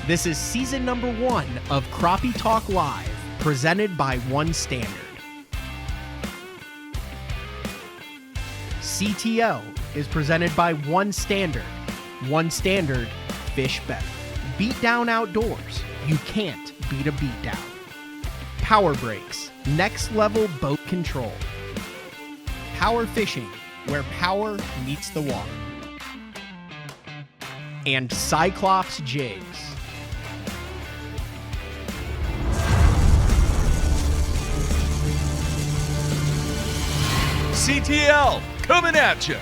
This is season number 1 of Crappie Talk Live, presented by One Standard. CTO is presented by One Standard. One Standard, fish better. BEATDOWN Outdoors, you can't beat a beatdown. Power Brakes, next level boat control. Power Fishing, where power meets the water. And Cyclops Jigs. CTL coming at you.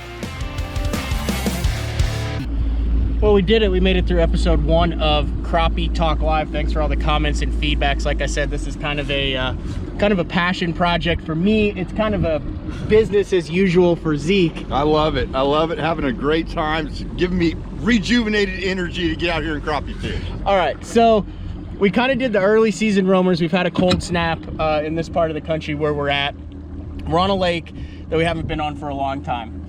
Well, we did it. We made it through episode 1 of Crappie Talk Live. Thanks for all the comments and feedbacks. Like I said, this is kind of a passion project for me. It's kind of a business as usual for Zeke. I love it. I love it. Having a great time. It's giving me rejuvenated energy to get out here and crappie fish. All right, so we kind of did the early season roamers. We've had a cold snap in this part of the country where we're at. We're on a lake that we haven't been on for a long time.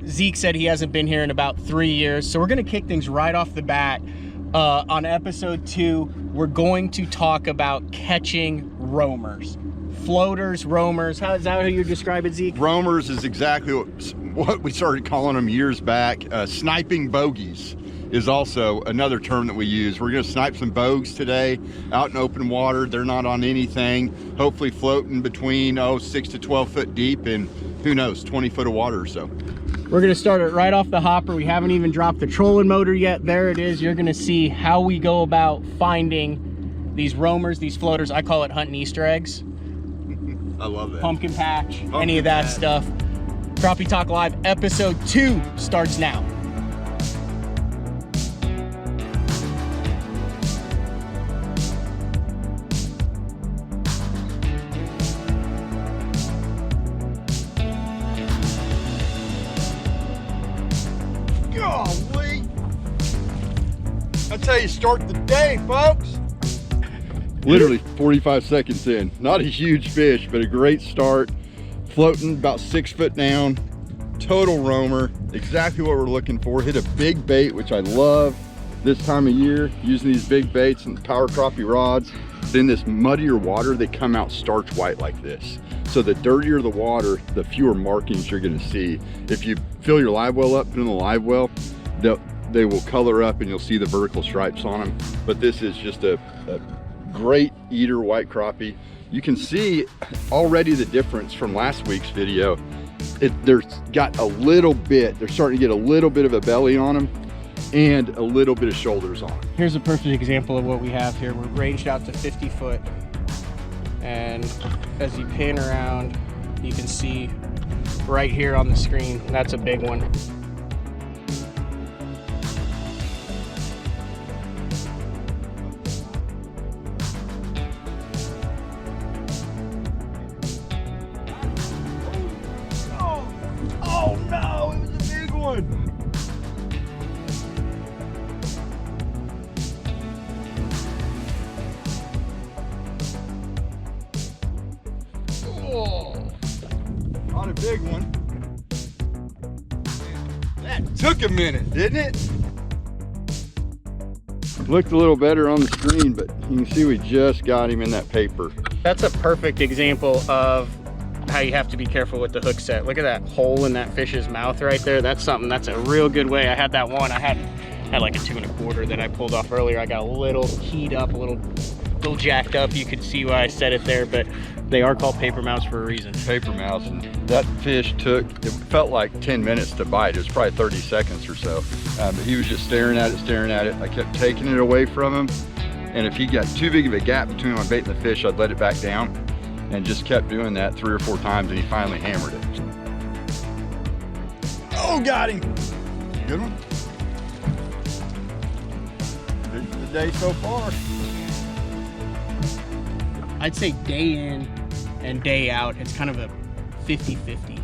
Zeke said he hasn't been here in about 3 years, so we're going to kick things right off the bat. On episode 2, we're going to talk about catching roamers. Floaters, roamers. How is that how you describe it, Zeke? Roamers is exactly what we started calling them years back. Sniping bogeys is also another term that we use. We're going to snipe some bogues today out in open water. They're not on anything, hopefully floating between 6 to 12 foot deep and who knows, 20 foot of water or so. We're going to start it right off the hopper. We haven't even dropped the trolling motor yet. There it is. You're going to see how we go about finding these roamers, these floaters. I call it hunting Easter eggs. I love that. Pumpkin patch, any of that stuff. Crappie Talk Live episode 2 starts now. Golly. That's how you start the day, folks. Literally 45 seconds in. Not a huge fish, but a great start. Floating about 6 foot down. Total roamer. Exactly what we're looking for. Hit a big bait, which I love this time of year. Using these big baits and power crappie rods. In this muddier water, they come out starch white like this. So the dirtier the water, the fewer markings you're gonna see. If you fill your live well up, put in the live well, they will color up and you'll see the vertical stripes on them. But this is just a great eater white crappie. You can see already the difference from last week's video. They're got a little bit, they're starting to get a little bit of a belly on them and a little bit of shoulders on them. Here's a perfect example of what we have here. We're ranged out to 50 foot. And as you pan around, you can see right here on the screen, that's a big one. Oh no, it was a big one. Oh, not a big one. That took a minute, didn't it? Looked a little better on the screen, but you can see we just got him in that paper. That's a perfect example of how you have to be careful with the hook set. Look at that hole in that fish's mouth right there. That's a real good way. I had that one. I had like a 2 1/4 that I pulled off earlier. I got a little keyed up, a little jacked up. You could see why I set it there, but they are called paper mouths for a reason. Paper mouths, and that fish it felt like 10 minutes to bite. It was probably 30 seconds or so. But he was just staring at it. I kept taking it away from him. And if he got too big of a gap between my bait and the fish, I'd let it back down and just kept doing that 3 or 4 times, and he finally hammered it. Oh, got him. Good one. Fish of the day so far. I'd say day in and day out, it's kind of a 50-50.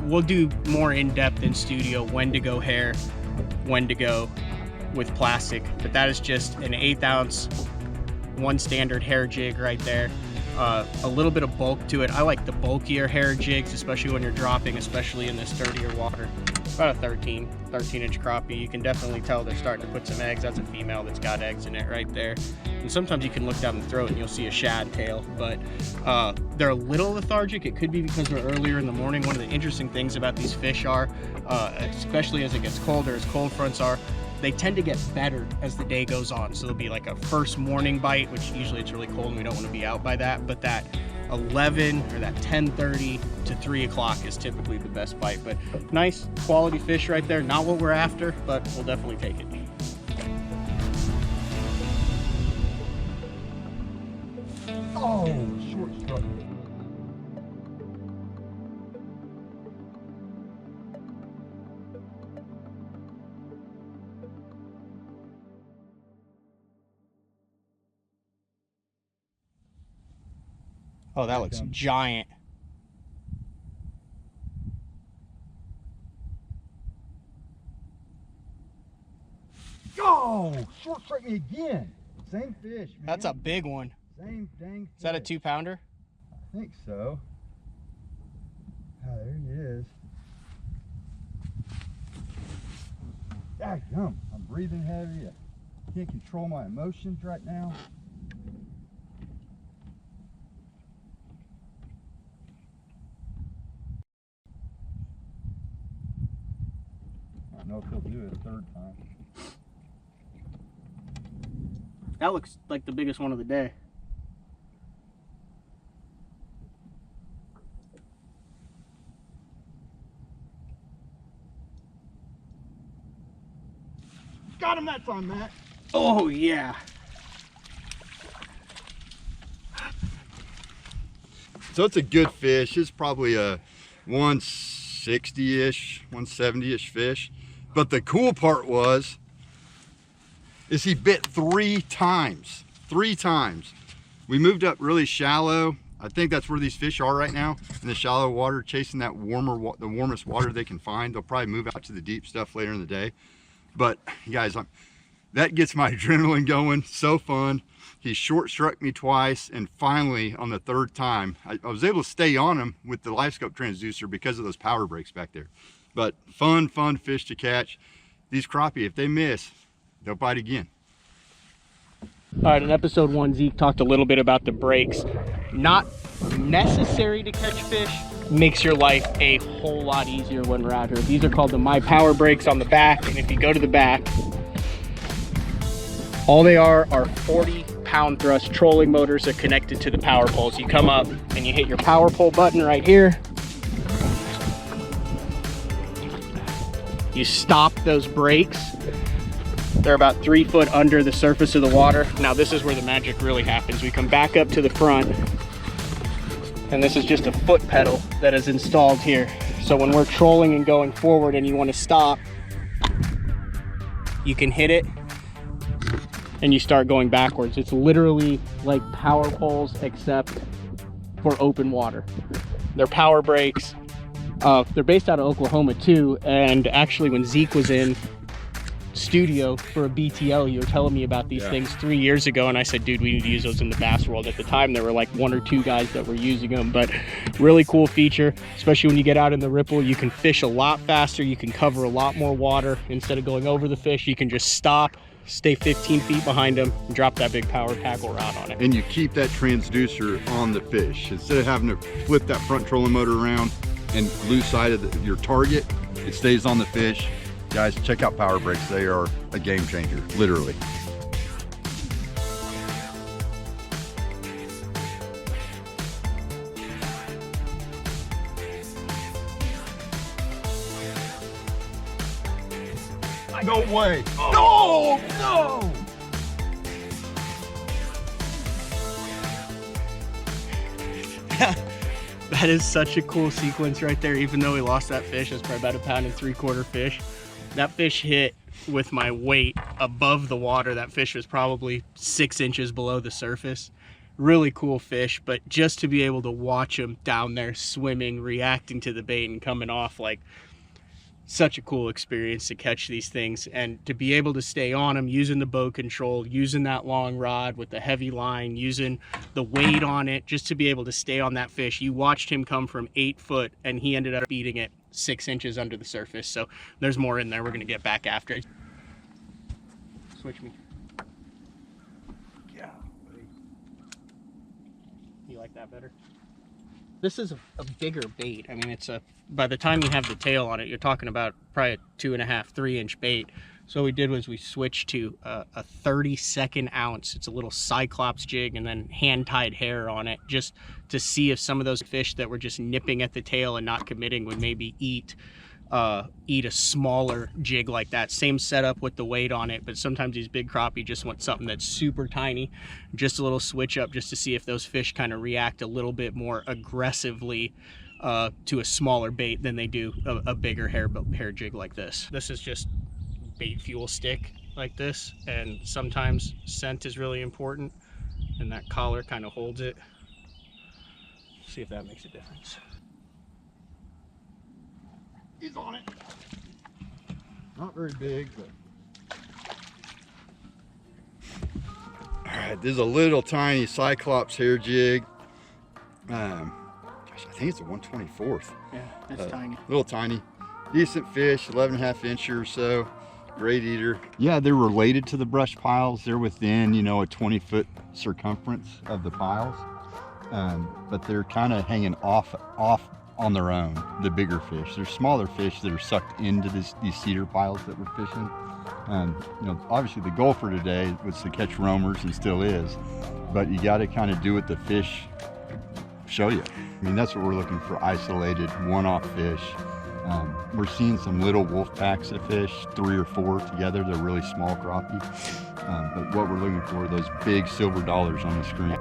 We'll do more in-depth in studio, when to go hair, when to go with plastic, but that is just an 1/8 ounce One Standard hair jig right there. a little bit of bulk to it. I like the bulkier hair jigs, especially when you're dropping, especially in this dirtier water. About a 13-inch crappie. You can definitely tell they're starting to put some eggs. That's a female that's got eggs in it right there. And sometimes you can look down the throat and you'll see a shad tail, but they're a little lethargic. It could be because they're earlier in the morning. One of the interesting things about these fish are, especially as it gets colder, as cold fronts are, they tend to get better as the day goes on. So there'll be like a first morning bite, which usually it's really cold and we don't want to be out by that, but that 11 or that 10:30 to 3 o'clock is typically the best bite. But nice quality fish right there. Not what we're after, but we'll definitely take it. Oh, short struck. Oh, that looks giant. Oh, short struck me again. Same fish, man. That's a big one. Same dang fish. Is that a 2-pounder? I think so. Ah, there he is. Daggum, I'm breathing heavy. I can't control my emotions right now. I don't know if he'll do it a third time. That looks like the biggest one of the day. Got him that time, Matt. Oh yeah. So it's a good fish. It's probably a 160-ish, 170-ish fish. But the cool part is he bit 3 times. 3 times. We moved up really shallow. I think that's where these fish are right now, in the shallow water, chasing that the warmest water they can find. They'll probably move out to the deep stuff later in the day. But guys, that gets my adrenaline going. So fun. He short struck me twice, and finally on the 3rd time, I was able to stay on him with the live scope transducer because of those power breaks back there. But fun fish to catch. These crappie, if they miss, they'll bite again. All right, in episode 1, Zeke talked a little bit about the breaks. Not necessary to catch fish, makes your life a whole lot easier when we're out here. These are called the My Power brakes on the back, and if you go to the back, all they are 40-pound thrust trolling motors that are connected to the power poles. You come up and you hit your power pole button right here. You stop those brakes. They're about 3 foot under the surface of the water. Now this is where the magic really happens. We come back up to the front, and this is just a foot pedal that is installed here. So when we're trolling and going forward and you want to stop, you can hit it and you start going backwards. It's literally like power poles except for open water. They're power brakes. They're based out of Oklahoma too, and actually when Zeke was in studio for a BTL, you were telling me about these things 3 years ago, and I said, dude, we need to use those in the bass world. At the time there were like 1 or 2 guys that were using them, but really cool feature, especially when you get out in the ripple. You can fish a lot faster, you can cover a lot more water. Instead of going over the fish, you can just stop, stay 15 feet behind them, and drop that big power tackle rod on it. And you keep that transducer on the fish instead of having to flip that front trolling motor around and lose sight of your target. It stays on the fish. Guys, check out power brakes. They are a game changer, literally. No way. Oh. No, no. That is such a cool sequence right there. Even though we lost that fish, it's probably about 1.75 pound fish. That fish hit with my weight above the water. That fish was probably 6 inches below the surface. Really cool fish, but just to be able to watch him down there swimming, reacting to the bait and coming off, like, such a cool experience to catch these things and to be able to stay on them using the bow control, using that long rod with the heavy line, using the weight on it, just to be able to stay on that fish. You watched him come from 8 foot and he ended up beating it 6 inches under the surface. So there's more in there. We're going to get back after it. Switch me. Yeah. You like that better? This is a bigger bait. I mean, it's by the time you have the tail on it, you're talking about probably a 2.5, 3 inch bait. So what we did was we switched to a 32nd ounce. It's a little Cyclops jig and then hand-tied hair on it, just to see if some of those fish that were just nipping at the tail and not committing would maybe eat a smaller jig like that. Same setup with the weight on it, but sometimes these big crappie just want something that's super tiny. Just a little switch up just to see if those fish kind of react a little bit more aggressively to a smaller bait than they do a bigger hair jig like this. This is just bait fuel stick like this, and sometimes scent is really important, and that collar kind of holds it. See if that makes a difference. He's on it. Not very big, but. All right, there's a little tiny Cyclops hair jig. Gosh, I think it's a 1/24. Yeah, that's tiny. Little tiny. Decent fish, 11.5 inch or so. Great eater. Yeah, they're related to the brush piles. They're within, you know, a 20-foot circumference of the piles. But they're kind of hanging off on their own, the bigger fish. There's smaller fish that are sucked into these cedar piles that we're fishing. You know, obviously the goal for today was to catch roamers, and still is, but you got to kind of do what the fish show you. I mean, that's what we're looking for, isolated, one-off fish. We're seeing some little wolf packs of fish, 3 or 4 together. They're really small crappie. But what we're looking for are those big silver dollars on the screen.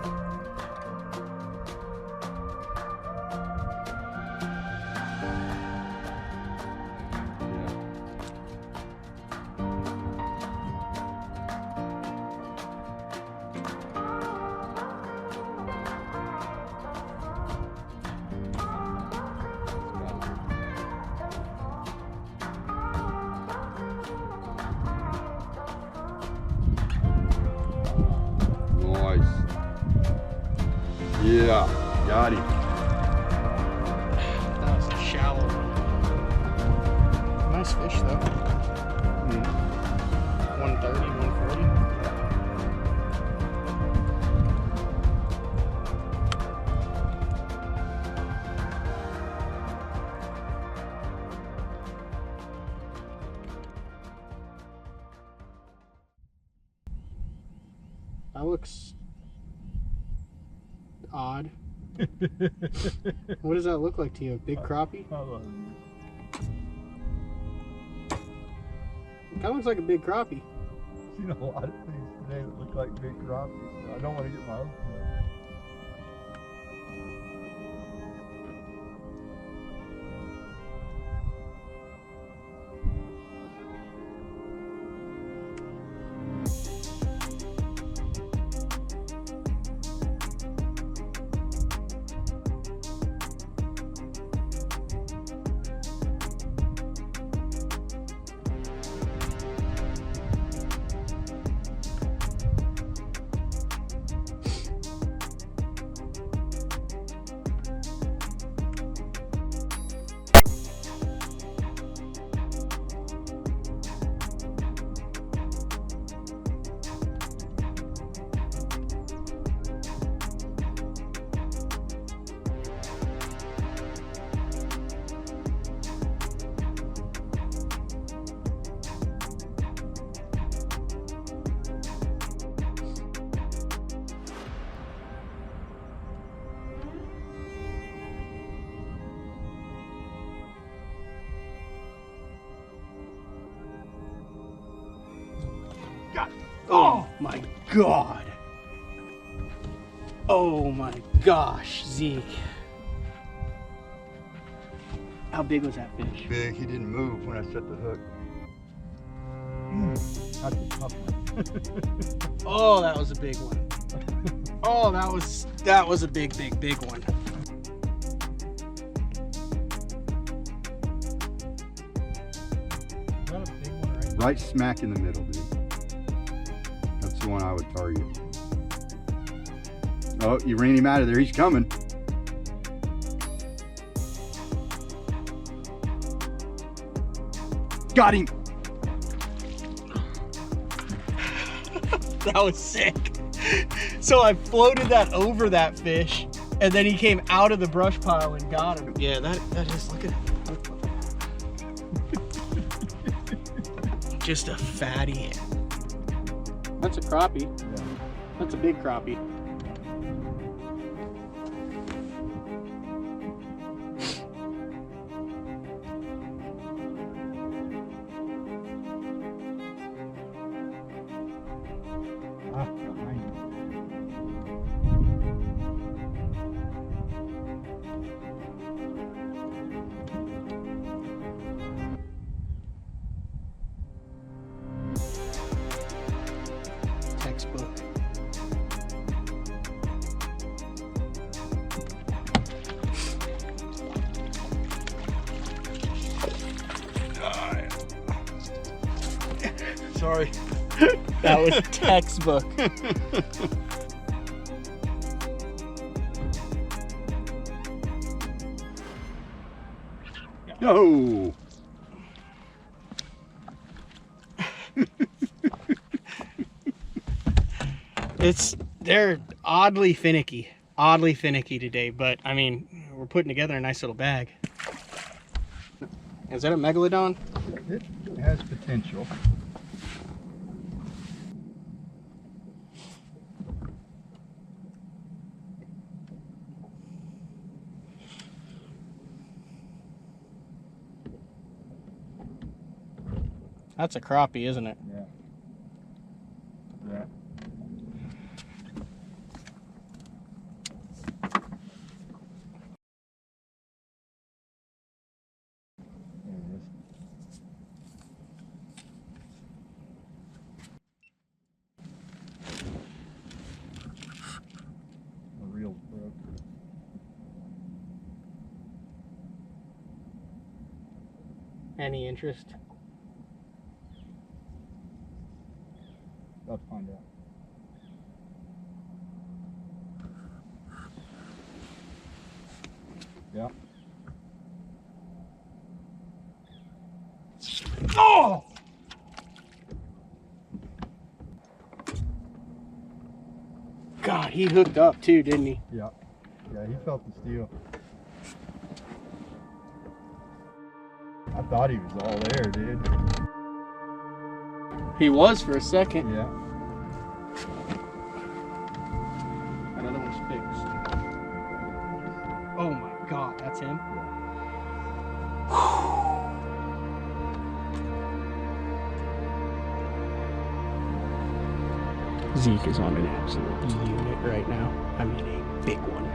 Yeah, got him. That was a shallow one. Nice fish though. 130, 140. That looks odd. What does that look like to you? Big crappie? It kind of looks like a big crappie. I've seen a lot of things today that look like big crappie. I don't want to get my hopes up. Oh my God. Oh my gosh, Zeke. How big was that fish? Big, he didn't move when I set the hook. That's a tough one. Oh, that was a big one. Oh, that was a big one. that a big one right Right smack in the middle, dude. That's the one I would target. Oh, you ran him out of there. He's coming. Got him. That was sick. So I floated that over that fish, and then he came out of the brush pile and got him. Yeah, that is, look at it. Just a fatty. That's a crappie. Yeah. That's a big crappie. Textbook. Sorry. That was textbook. No. They're oddly finicky today, but I mean, we're putting together a nice little bag. Is that a megalodon? It has potential. That's a crappie, isn't it? Yeah. Yeah. Any interest? Let's find out. Yeah. Oh! God, he hooked up too, didn't he? Yeah. Yeah, he felt the steel. I thought he was all there, dude. He was for a second. Yeah. Another one's fixed. Oh my God, that's him? Zeke is on an absolute unit right now. I mean, a big one.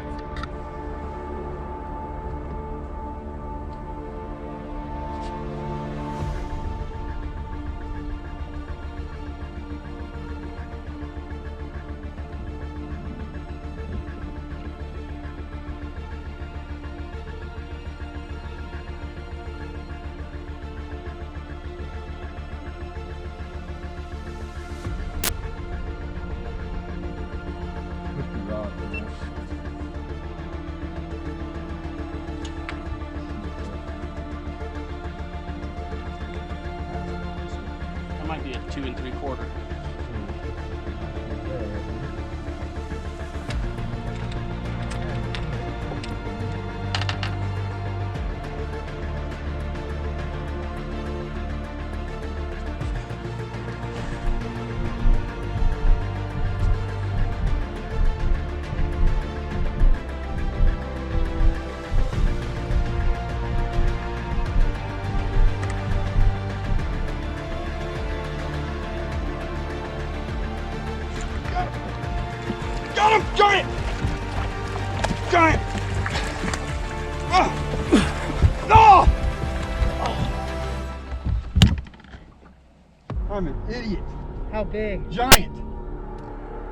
That might be a 2 3/4. Got him! Giant! Giant! No! I'm an idiot. How big? Giant.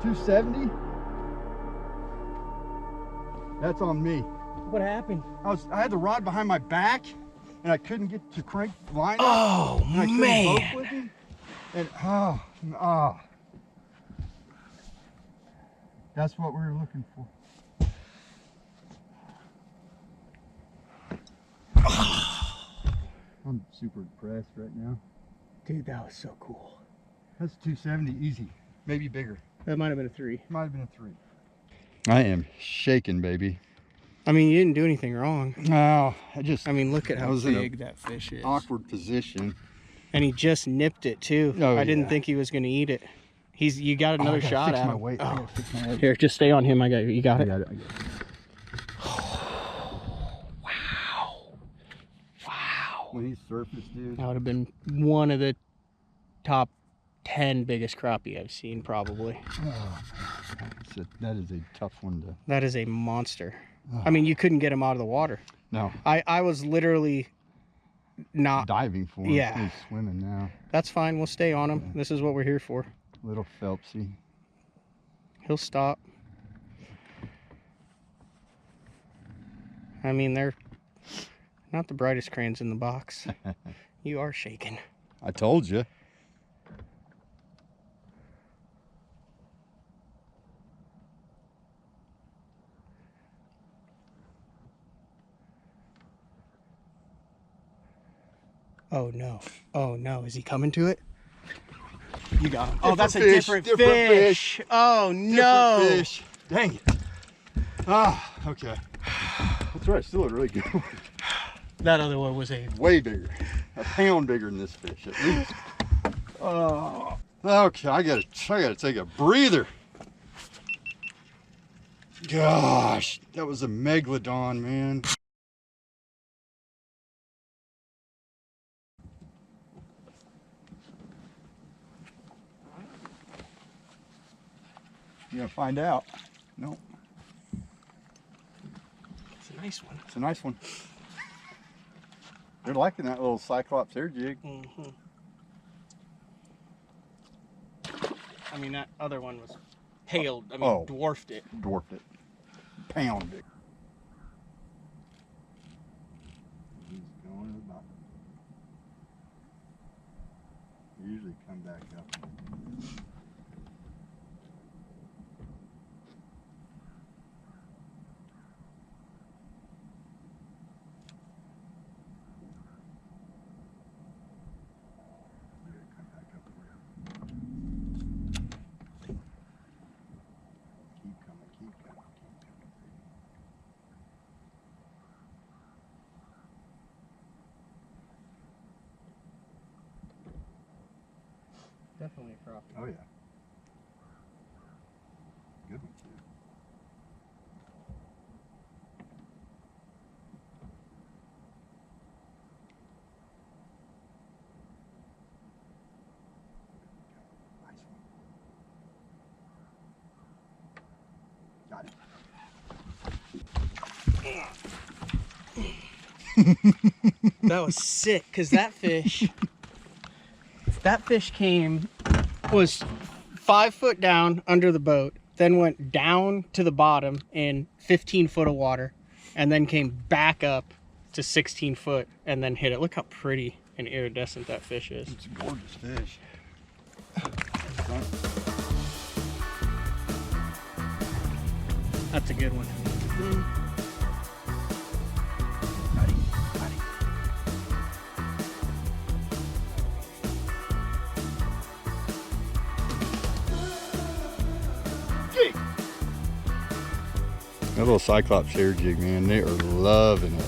270? That's on me. What happened? I had the rod behind my back and I couldn't get to crank the line up. Oh, and I couldn't man. hook with him. And that's what we were looking for. I'm super impressed right now. Dude, that was so cool. That's 270 easy, maybe bigger. That might have been a 3. Might have been a 3. I am shaking, baby. I mean, you didn't do anything wrong. No, I mean, look at how was big that fish is. awkward position. And he just nipped it too. Oh, I didn't yeah. think he was going to eat it. You got another I gotta shot fix at my him. weight. I Oh. gotta fix my weight. Here, just stay on him. You got it. I got it. Wow. When he surfaced, dude. That would have been one of the top 10 biggest crappie I've seen, probably. Oh, that is a tough one to. That is a monster. I mean, you couldn't get him out of the water. No. I was literally not. Diving for him. Yeah. He's swimming now. That's fine. We'll stay on him. This is what we're here for. Little Phelpsy. He'll stop. I mean, they're not the brightest crayons in the box. You are shaking. I told you. Oh no. Oh no. Is he coming to it? You got him. Oh, that's a fish, different different fish. Oh no. Different fish. Dang it. Ah, okay. That's right. Still a really good one. That other one was a. Way bigger. A pound bigger than this fish at least. Oh. Okay, I gotta take a breather. Gosh, that was a megalodon, man. You gonna find out? No. It's a nice one. It's a nice one. They're liking that little Cyclops air jig. Mm-hmm. I mean, that other one was paled. I mean, dwarfed it. Dwarfed it. Pound big. He's going to the bottom. Usually come back up. Definitely a crappie. Oh yeah. Good one too. Nice one. Got it. That was sick, because that fish was 5 foot down under the boat, then went down to the bottom in 15 foot of water, and then came back up to 16 foot and then hit it. Look how pretty and iridescent that fish is. It's a gorgeous fish. That's a good one. That little Cyclops air jig, man, they are loving it.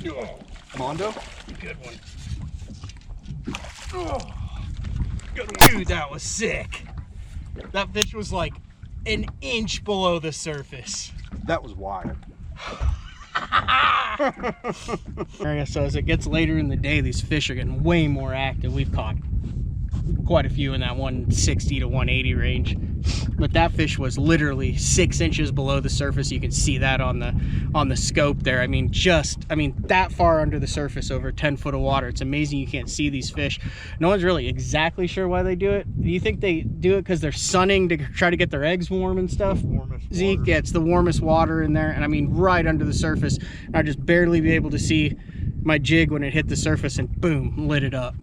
Yep. Mondo? Good one. Oh, good one. Dude, that was sick. That fish was like an inch below the surface. That was wild. So as it gets later in the day, these fish are getting way more active. We've caught quite a few in that 160 to 180 range, but that fish was literally 6 inches below the surface. You can see that on the scope there. I mean that far under the surface, over 10 foot of water. It's amazing you can't see these fish. No one's really exactly sure why they do it. Do you think they do it because they're sunning to try to get their eggs warm and stuff? Zeke, yeah, it's the warmest water in there, and I mean right under the surface. I'd just barely be able to see my jig when it hit the surface, and boom, lit it up.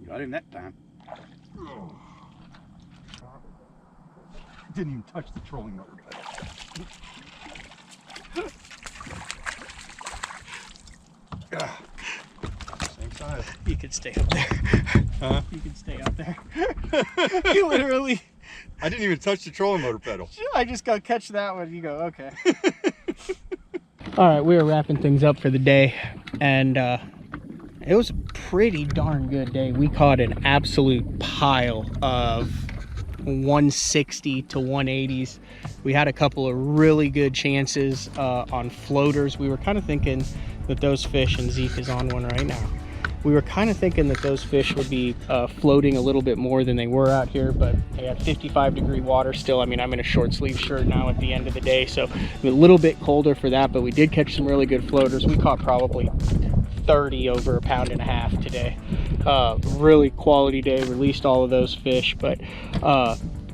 Got him that time. Didn't even touch the trolling motor. Same size. You could stay up there. Huh? You can stay up there. You literally. I didn't even touch the trolling motor pedal. I just got to catch that one. You go, okay. All right, we are wrapping things up for the day, and it was a pretty darn good day. We caught an absolute pile of 160 to 180s. We had a couple of really good chances on floaters. We were kind of thinking that those fish, and Zeke is on one right now, we were kind of thinking that those fish would be floating a little bit more than they were out here, but they had 55-degree water still. I mean, I'm in a short sleeve shirt now at the end of the day, so a little bit colder for that, but we did catch some really good floaters. We caught probably 30 over 1.5 pounds today. Really quality day, released all of those fish, but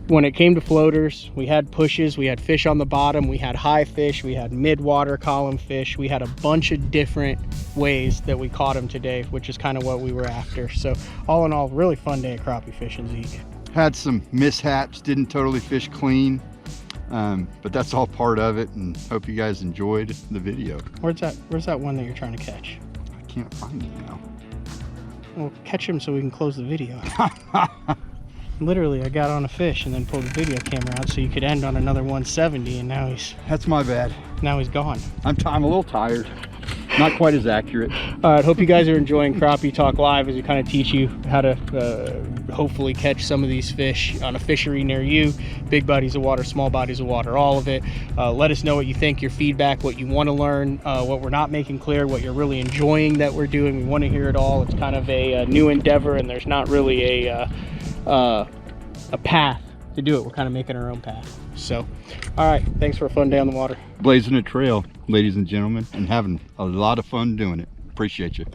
when it came to floaters, we had pushes, we had fish on the bottom, we had high fish, we had mid-water column fish, we had a bunch of different ways that we caught them today, which is kind of what we were after. So all in all, really fun day of crappie fishing, Zeke. Had some mishaps, didn't totally fish clean, but that's all part of it, and hope you guys enjoyed the video. Where's that one that you're trying to catch? I can't find it now. Well, catch him so we can close the video. Literally, I got on a fish and then pulled the video camera out so you could end on another 170, and now That's my bad. he's gone. I'm a little tired. Not quite as accurate. All right, hope you guys are enjoying Crappie Talk Live as we kind of teach you how to hopefully catch some of these fish on a fishery near you. Big bodies of water, small bodies of water, all of it. Let us know what you think, your feedback, what you want to learn, what we're not making clear, what you're really enjoying that we're doing. We want to hear it all. It's kind of a new endeavor, and there's not really a path to do it. We're kind of making our own path. So, all right, thanks for a fun day on the water. Blazing a trail, ladies and gentlemen, and having a lot of fun doing it. Appreciate you.